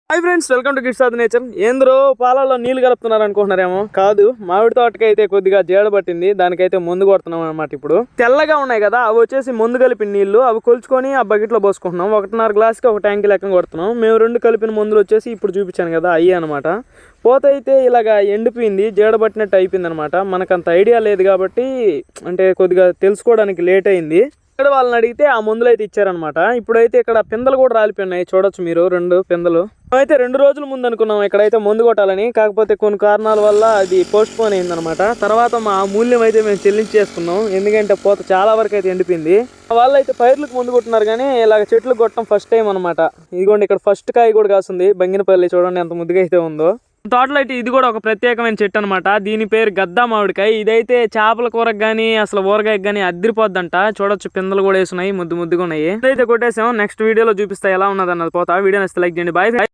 Hi friends, welcome to kids of nature. ఏంద్రో పాలలో నీళ్లు కలుపుతున్నారు అనుకుంటున్నారేమో. కాదు, మామిడి తోటకైతే కొద్దిగా జీడ పట్టింది, దానికైతే మందు కొడుతున్నాం అనమాట. ఇప్పుడు తెల్లగా ఉన్నాయి కదా, అవి వచ్చేసి మందు కలిపిన నీళ్లు. అవి కొలుచుకొని ఆ బకెట్లో పోసుకుంటున్నాం. 1.5 గ్లాస్కి ఒక ట్యాంక్ లెక్క కొడుతున్నాం. మేము 2 కలిపిన మందులు వచ్చేసి ఇప్పుడు చూపించాను కదా, అయ్యి అనమాట. పోత అయితే ఇలాగా ఎండిపోయింది, జీడ పట్టినట్టు అయిపోయింది అనమాట. మనకంత ఐడియా లేదు కాబట్టి అంటే కొద్దిగా తెలుసుకోవడానికి లేట్ అయింది. ఇక్కడ వాళ్ళని అడిగితే ఆ మందులు అయితే ఇచ్చారనమాట. ఇప్పుడైతే ఇక్కడ పిందలు కూడా రాలిపోయినాయి, చూడొచ్చు మీరు 2 పిందలు. అయితే 2 రోజుల ముందు అనుకున్నాం ఇక్కడైతే మందు కొట్టాలని, కాకపోతే కొన్ని కారణాల వల్ల అది పోస్ట్ పోన్ అయిందనమాట. తర్వాత మా మూల్యం అయితే మేము చెల్లించేసుకున్నాం, ఎందుకంటే పోత చాలా వరకు అయితే ఎండిపోయింది. వాళ్ళు అయితే పైర్లకు మందు కొట్టున్నారు, కానీ ఇలాగ చెట్లు కొట్టడం ఫస్ట్ టైం అనమాట. ఇదిగోండి, ఇక్కడ ఫస్ట్ కాయ కూడా కాస్తుంది, బంగినపల్లి. చూడండి ఎంత ముద్దుగా అయితే ఉందో. తోటలో అయితే ఇది కూడా ఒక ప్రత్యేకమైన చెట్టు అనమాట. దీని పేరు గద్దా మామిడికాయ. ఇదైతే చేపల కూరకు కానీ అసలు ఊరగాయకి కానీ అద్దరిపోద్దంట. చూడొచ్చు, పిందలు కూడా వేసున్నాయి, ముద్దుగా ఉన్నాయి. ఇదైతే కొట్టేసాం. నెక్స్ట్ వీడియోలో చూపిస్తా ఎలా ఉన్నది అన్నది పోతా. వీడియో నచ్చితే లైక్ చేయండి. బాయ్.